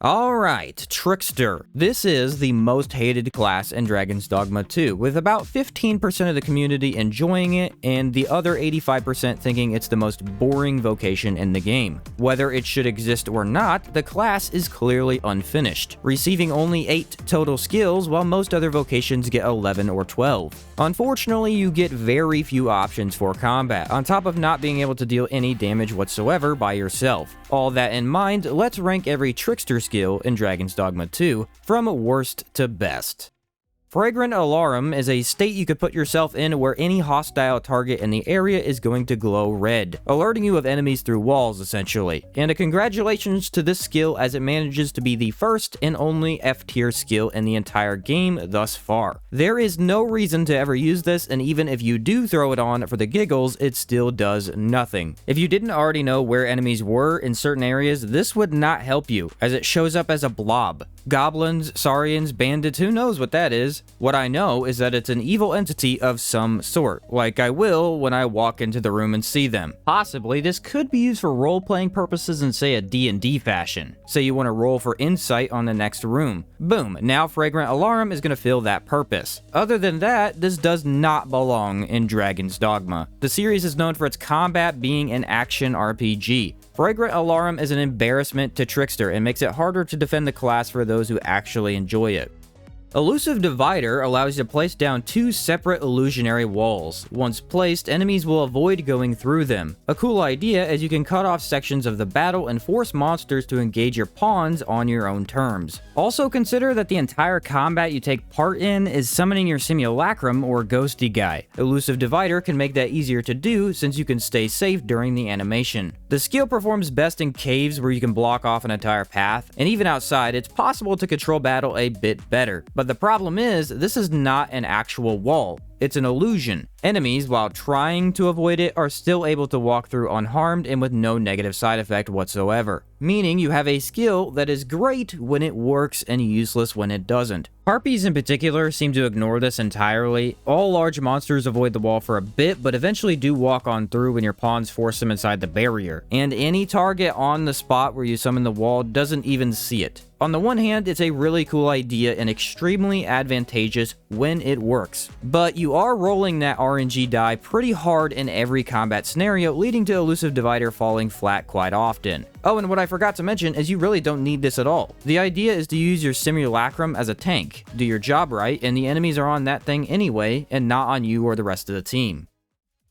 Alright, Trickster. This is the most hated class in Dragon's Dogma 2, with about 15% of the community enjoying it, and the other 85% thinking it's the most boring vocation in the game. Whether it should exist or not, the class is clearly unfinished, receiving only 8 total skills while most other vocations get 11 or 12. Unfortunately, you get very few options for combat, on top of not being able to deal any damage whatsoever by yourself. All that in mind, let's rank every Trickster skill in Dragon's Dogma 2 from worst to best. Fragrant Alarum is a state you could put yourself in where any hostile target in the area is going to glow red, alerting you of enemies through walls essentially. And a congratulations to this skill as it manages to be the first and only F tier skill in the entire game thus far. There is no reason to ever use this, and even if you do throw it on for the giggles, it still does nothing. If you didn't already know where enemies were in certain areas, this would not help you, as it shows up as a blob. Goblins, Saurians, bandits, who knows what that is? What I know is that it's an evil entity of some sort, like I will when I walk into the room and see them. Possibly, this could be used for role-playing purposes in, say, a D&D fashion. Say you want to roll for insight on the next room. Boom, now Fragrant Alarum is going to fill that purpose. Other than that, this does not belong in Dragon's Dogma. The series is known for its combat being an action RPG. Fragrant Alarum is an embarrassment to Trickster and makes it harder to defend the class for those who actually enjoy it. Elusive Divider allows you to place down 2 separate illusionary walls. Once placed, enemies will avoid going through them. A cool idea as you can cut off sections of the battle and force monsters to engage your pawns on your own terms. Also consider that the entire combat you take part in is summoning your simulacrum or ghosty guy. Elusive Divider can make that easier to do since you can stay safe during the animation. The skill performs best in caves where you can block off an entire path, and even outside it's possible to control battle a bit better. But the problem is, this is not an actual wall. It's an illusion. Enemies, while trying to avoid it, are still able to walk through unharmed and with no negative side effect whatsoever. Meaning you have a skill that is great when it works and useless when it doesn't. Harpies in particular seem to ignore this entirely. All large monsters avoid the wall for a bit, but eventually do walk on through when your pawns force them inside the barrier. And any target on the spot where you summon the wall doesn't even see it. On the one hand, it's a really cool idea and extremely advantageous when it works. But you are rolling that RNG die pretty hard in every combat scenario, leading to Elusive Divider falling flat quite often. Oh, and what I forgot to mention is you really don't need this at all. The idea is to use your simulacrum as a tank, do your job right, and the enemies are on that thing anyway, and not on you or the rest of the team.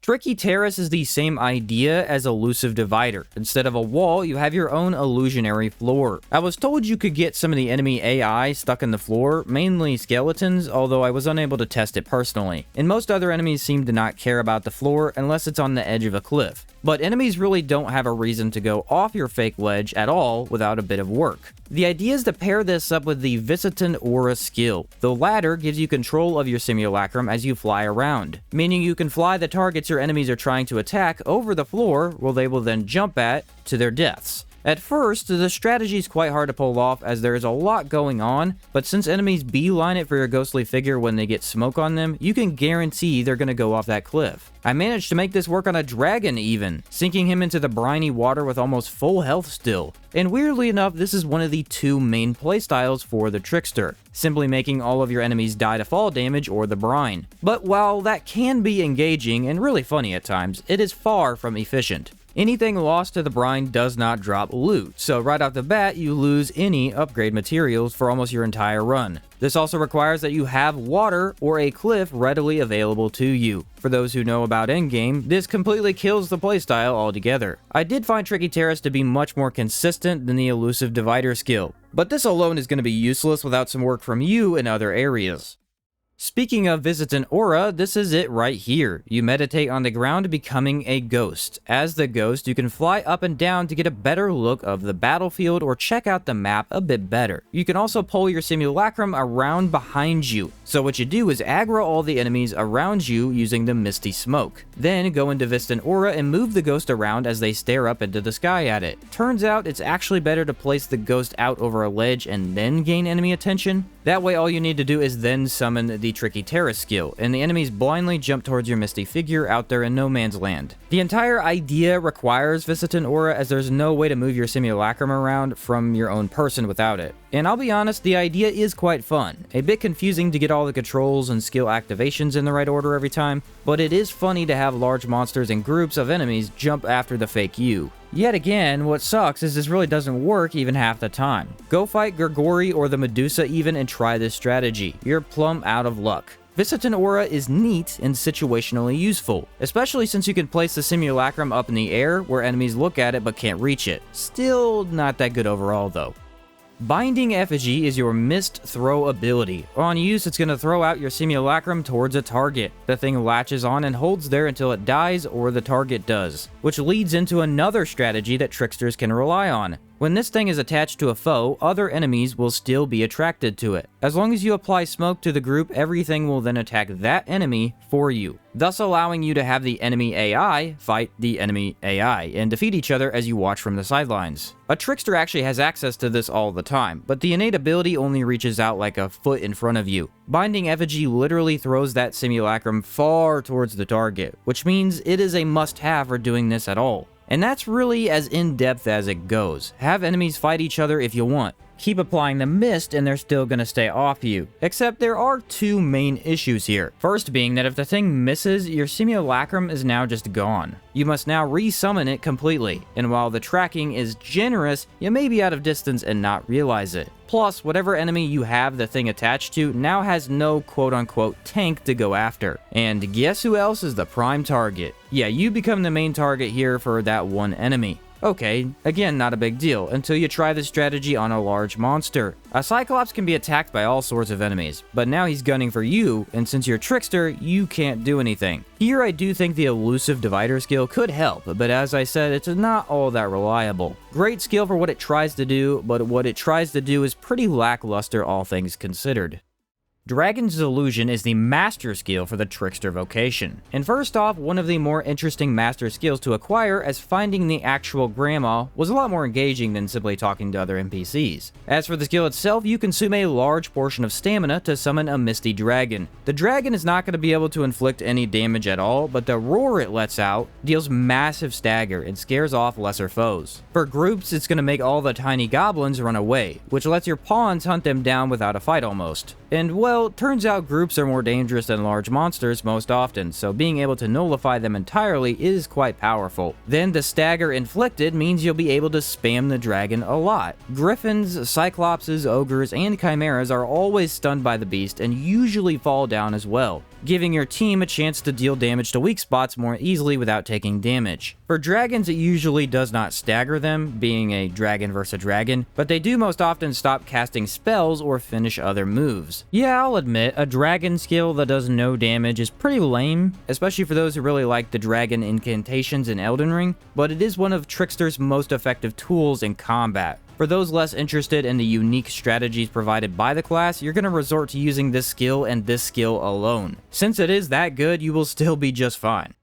Tricky Terrace is the same idea as Elusive Divider. Instead of a wall, you have your own illusionary floor. I was told you could get some of the enemy AI stuck in the floor, mainly skeletons, although I was unable to test it personally. And most other enemies seem to not care about the floor unless it's on the edge of a cliff. But enemies really don't have a reason to go off your fake ledge at all without a bit of work. The idea is to pair this up with the Visitant Aura skill. The latter gives you control of your simulacrum as you fly around, meaning you can fly the targets your enemies are trying to attack over the floor, where they will then jump at to their deaths. At first, the strategy is quite hard to pull off as there is a lot going on, but since enemies beeline it for your ghostly figure when they get smoke on them, you can guarantee they're going to go off that cliff. I managed to make this work on a dragon even, sinking him into the briny water with almost full health still. And weirdly enough, this is one of the 2 main playstyles for the Trickster, simply making all of your enemies die to fall damage or the brine. But while that can be engaging and really funny at times, it is far from efficient. Anything lost to the brine does not drop loot, so right off the bat you lose any upgrade materials for almost your entire run. This also requires that you have water or a cliff readily available to you. For those who know about endgame, this completely kills the playstyle altogether. I did find Tricky Terrace to be much more consistent than the Elusive Divider skill, but this alone is going to be useless without some work from you in other areas. Speaking of Visitant Aura, this is it right here. You meditate on the ground becoming a ghost. As the ghost, you can fly up and down to get a better look of the battlefield or check out the map a bit better. You can also pull your simulacrum around behind you. So what you do is aggro all the enemies around you using the misty smoke. Then go into Visitant Aura and move the ghost around as they stare up into the sky at it. Turns out it's actually better to place the ghost out over a ledge and then gain enemy attention. That way all you need to do is then summon the the Tricky Terrace skill, and the enemies blindly jump towards your misty figure out there in no man's land. The entire idea requires Visitant Aura, as there's no way to move your simulacrum around from your own person without it. And I'll be honest, the idea is quite fun. A bit confusing to get all the controls and skill activations in the right order every time, but it is funny to have large monsters and groups of enemies jump after the fake you. Yet again, what sucks is this really doesn't work even half the time. Go fight Grigori or the Medusa even and try this strategy. You're plumb out of luck. Visitant Aura is neat and situationally useful, especially since you can place the simulacrum up in the air where enemies look at it but can't reach it. Still not that good overall though. Binding Effigy is your mist throw ability. On use, it's going to throw out your simulacrum towards a target. The thing latches on and holds there until it dies or the target does, which leads into another strategy that tricksters can rely on. When this thing is attached to a foe, other enemies will still be attracted to it. As long as you apply smoke to the group, everything will then attack that enemy for you, thus allowing you to have the enemy AI fight the enemy AI and defeat each other as you watch from the sidelines. A trickster actually has access to this all the time, but the innate ability only reaches out like a foot in front of you. Binding Effigy literally throws that simulacrum far towards the target, which means it is a must-have for doing this at all. And that's really as in-depth as it goes. Have enemies fight each other if you want. Keep applying the mist and they're still gonna stay off you. Except there are two main issues here. First being that if the thing misses, your simulacrum is now just gone. You must now re-summon it completely, and while the tracking is generous, you may be out of distance and not realize it. Plus, whatever enemy you have the thing attached to now has no quote-unquote tank to go after. And guess who else is the prime target? Yeah, you become the main target here for that one enemy. Okay, again, not a big deal, until you try this strategy on a large monster. A Cyclops can be attacked by all sorts of enemies, but now he's gunning for you, and since you're Trickster, you can't do anything. Here I do think the elusive divider skill could help, but as I said, it's not all that reliable. Great skill for what it tries to do, but what it tries to do is pretty lackluster all things considered. Dragon's Illusion is the master skill for the Trickster vocation. And first off, one of the more interesting master skills to acquire, as finding the actual grandma was a lot more engaging than simply talking to other NPCs. As for the skill itself, you consume a large portion of stamina to summon a misty dragon. The dragon is not going to be able to inflict any damage at all, but the roar it lets out deals massive stagger and scares off lesser foes. For groups, it's going to make all the tiny goblins run away, which lets your pawns hunt them down without a fight almost. And well, turns out groups are more dangerous than large monsters most often, so being able to nullify them entirely is quite powerful. Then the stagger inflicted means you'll be able to spam the dragon a lot. Griffins, cyclopses, ogres, and chimeras are always stunned by the beast and usually fall down as well, giving your team a chance to deal damage to weak spots more easily without taking damage. For dragons, it usually does not stagger them, being a dragon versus a dragon, but they do most often stop casting spells or finish other moves. Yeah, I'll admit, a dragon skill that does no damage is pretty lame, especially for those who really like the dragon incantations in Elden Ring, but it is one of Trickster's most effective tools in combat. For those less interested in the unique strategies provided by the class, you're going to resort to using this skill and this skill alone. Since it is that good, you will still be just fine.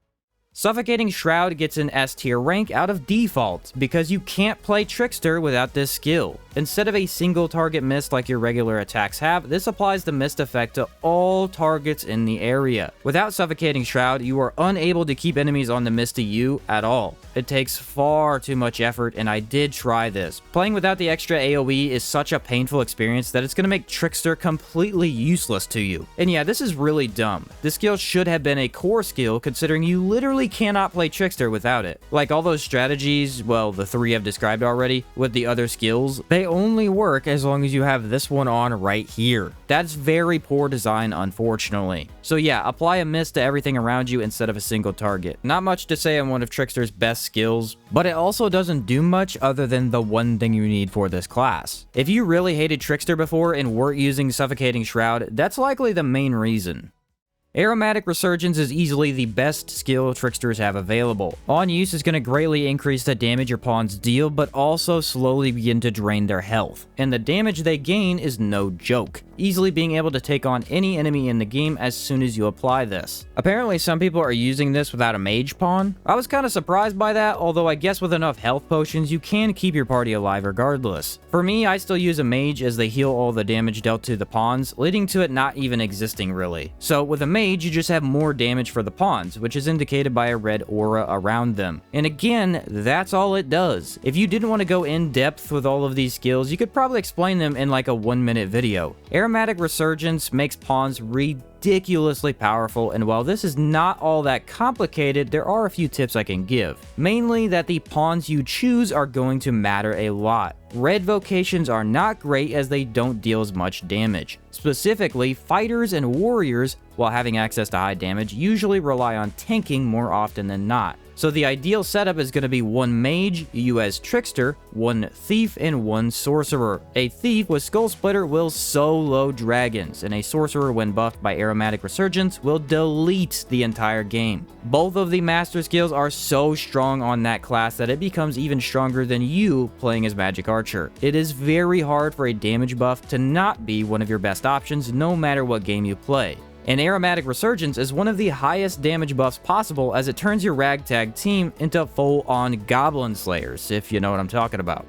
Suffocating Shroud gets an S tier rank out of default, because you can't play Trickster without this skill. Instead of a single target mist like your regular attacks have, this applies the mist effect to all targets in the area. Without Suffocating Shroud, you are unable to keep enemies on the misty you at all. It takes far too much effort, and I did try this. Playing without the extra AoE is such a painful experience that it's going to make Trickster completely useless to you. And yeah, this is really dumb. This skill should have been a core skill, considering you literally cannot play Trickster without it. Like all those strategies, well, the three I've described already, with the other skills, they only work as long as you have this one on right here. That's very poor design, unfortunately. So yeah, apply a mist to everything around you instead of a single target. Not much to say on one of Trickster's best skills, but it also doesn't do much other than the one thing you need for this class. If you really hated Trickster before and weren't using Suffocating Shroud, that's likely the main reason. Aromatic Resurgence is easily the best skill Tricksters have available. On use, is going to greatly increase the damage your pawns deal, but also slowly begin to drain their health. And the damage they gain is no joke, easily being able to take on any enemy in the game as soon as you apply this. Apparently some people are using this without a mage pawn. I was kind of surprised by that, although I guess with enough health potions you can keep your party alive regardless. For me, I still use a mage as they heal all the damage dealt to the pawns, leading to it not even existing really. So with a mage, you just have more damage for the pawns, which is indicated by a red aura around them. And again, that's all it does. If you didn't want to go in depth with all of these skills, you could probably explain them in like a 1-minute video. Aromatic Resurgence makes pawns ridiculously powerful, and while this is not all that complicated, there are a few tips I can give. Mainly that the pawns you choose are going to matter a lot. Red vocations are not great as they don't deal as much damage. Specifically, fighters and warriors, while having access to high damage, usually rely on tanking more often than not. So the ideal setup is going to be one mage, you as Trickster, one thief, and one sorcerer. A thief with Skull Splitter will solo dragons, and a sorcerer when buffed by Aromatic Resurgence will delete the entire game. Both of the master skills are so strong on that class that it becomes even stronger than you playing as Magic Archer. It is very hard for a damage buff to not be one of your best options no matter what game you play. And Aromatic Resurgence is one of the highest damage buffs possible as it turns your ragtag team into full-on Goblin Slayers, if you know what I'm talking about.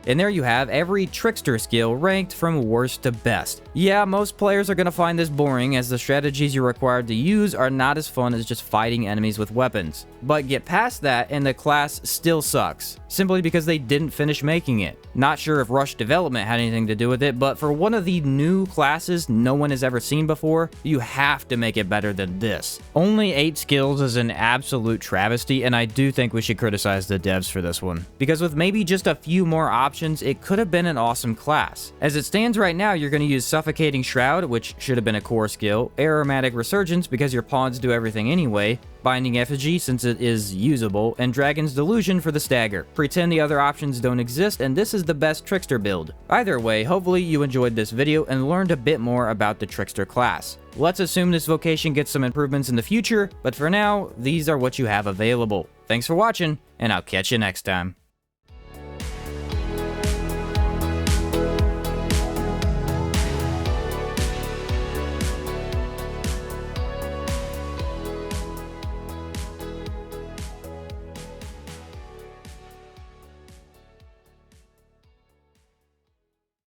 And there you have every Trickster skill ranked from worst to best. Yeah, most players are going to find this boring as the strategies you're required to use are not as fun as just fighting enemies with weapons. But get past that and the class still sucks, simply because they didn't finish making it. Not sure if rush development had anything to do with it, but for one of the new classes no one has ever seen before, you have to make it better than this. Only 8 skills is an absolute travesty, and I do think we should criticize the devs for this one. Because with maybe just a few more options, it could have been an awesome class. As it stands right now, you're going to use Suffocating Shroud, which should have been a core skill, Aromatic Resurgence because your pawns do everything anyway, Binding Effigy since it is usable, and Dragon's Delusion for the stagger. Pretend the other options don't exist, and this is the best Trickster build. Either way, hopefully you enjoyed this video and learned a bit more about the Trickster class. Let's assume this vocation gets some improvements in the future, but for now, these are what you have available. Thanks for watching, and I'll catch you next time.